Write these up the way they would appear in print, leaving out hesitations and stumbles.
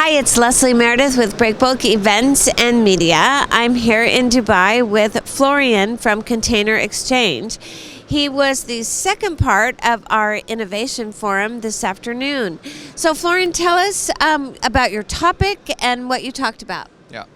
Hi, it's Leslie Meredith with Breakbulk Events and Media. I'm here in Dubai with Florian from Container Exchange. He was the second part of our innovation forum this afternoon. So Florian, tell us about your topic and what you talked about. Yeah.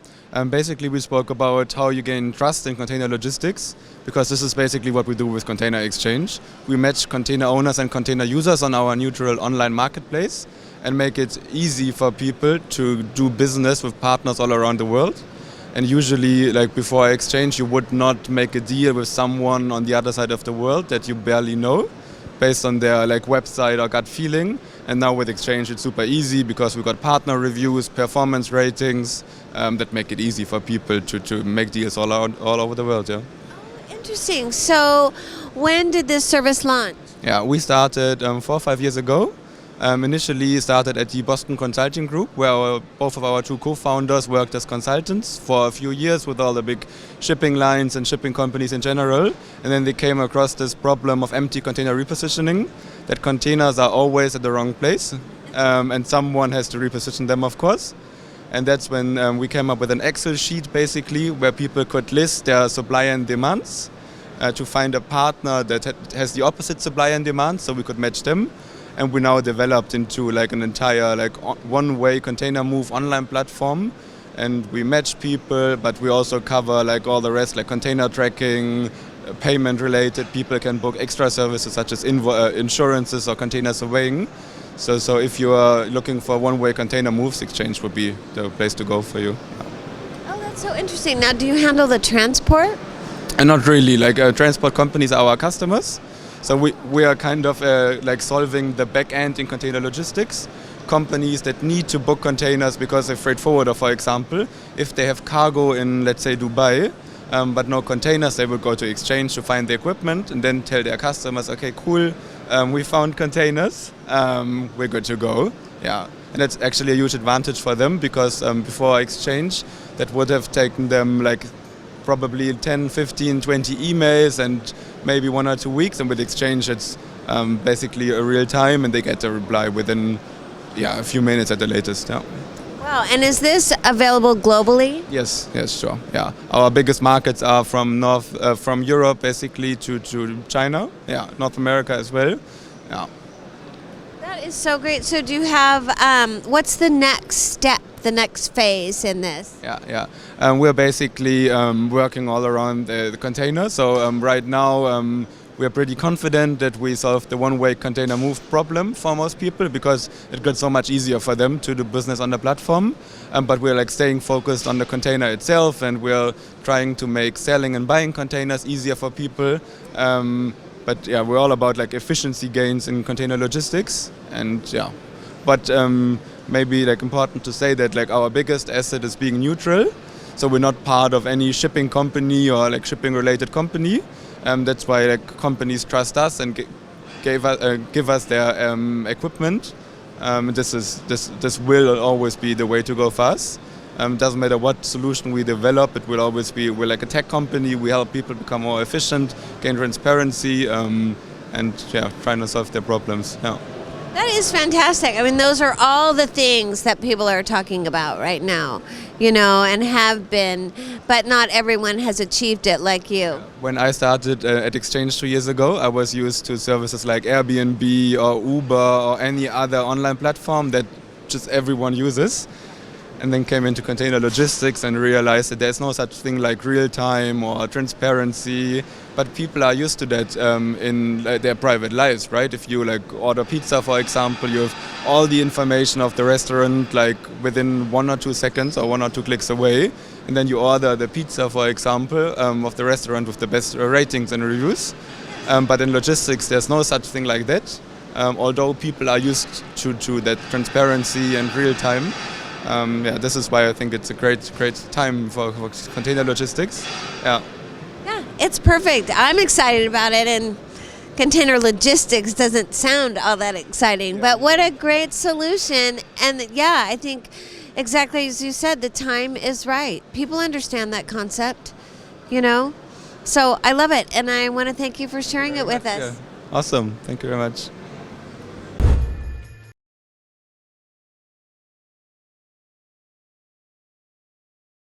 Basically, we spoke about how you gain trust in container logistics, because this is basically what we do with Container Exchange. We match container owners and container users on our neutral online marketplace and make it easy for people to do business with partners all around the world. And usually, like before exchange, you would not make a deal with someone on the other side of the world that you barely know, based on their website or gut feeling. And now with exchange, it's super easy because we've got partner reviews, performance ratings that make it easy for people to make deals all over the world. Yeah. Interesting. So when did this service launch? Yeah, we started 4 or 5 years ago. Initially started at the Boston Consulting Group, where both of our two co-founders worked as consultants for a few years with all the big shipping lines and shipping companies in general. And then they came across this problem of empty container repositioning, that containers are always at the wrong place, and someone has to reposition them, of course. And that's when we came up with an Excel sheet, basically, where people could list their supply and demands to find a partner that has the opposite supply and demand, so we could match them. And we now developed into an entire one-way container move online platform, and we match people, but we also cover all the rest, like container tracking, payment related. People can book extra services such as insurances or container surveying. So if you are looking for one-way container moves, Exchange would be the place to go for you. Oh, that's so interesting. Now, do you handle the transport? And not really. Transport companies are our customers. So we are kind of solving the back end in container logistics. Companies that need to book containers because a freight forwarder, for example, if they have cargo in, let's say, Dubai, but no containers, they will go to Exchange to find the equipment and then tell their customers, okay, cool, we found containers, we're good to go. Yeah, and that's actually a huge advantage for them, because before Exchange, that would have taken them probably 10, 15, 20 emails and maybe 1 or 2 weeks, and with Exchange it's basically a real time and they get a reply within a few minutes at the latest. Yeah. Wow, and is this available globally? Yes, sure. Yeah, our biggest markets are from Europe basically to China. Yeah, North America as well. Yeah. That is so great. So do you have, what's the next step, the next phase in this? Yeah. We're basically working all around the container. So right now we're pretty confident that we solved the one-way container move problem for most people, because it got so much easier for them to do business on the platform. But we're staying focused on the container itself, and we're trying to make selling and buying containers easier for people. But yeah, we're all about efficiency gains in container logistics, and yeah. But maybe important to say that our biggest asset is being neutral. So we're not part of any shipping company or shipping related company. That's why companies trust us and give us their equipment. This will always be the way to go for us. Doesn't matter what solution we develop, it will always be, we're like a tech company, we help people become more efficient, gain transparency, and trying to solve their problems. Yeah. That is fantastic. I mean, those are all the things that people are talking about right now, and have been, but not everyone has achieved it like you. When I started at Exchange 2 years ago, I was used to services like Airbnb or Uber or any other online platform that just everyone uses. And then came into container logistics and realized that there's no such thing like real time or transparency, but people are used to that in their private lives, right? If you order pizza, for example, you have all the information of the restaurant within 1 or 2 seconds or 1 or 2 clicks away, and then you order the pizza, for example, of the restaurant with the best ratings and reviews. But in logistics, there's no such thing like that. Although people are used to that transparency and real time. This is why I think it's a great time for container logistics. Yeah, it's perfect. I'm excited about it, and container logistics doesn't sound all that exciting, but what a great solution. And I think exactly as you said, the time is right. People understand that concept, So I love it, and I want to thank you for sharing it with us. Yeah. Awesome. Thank you very much.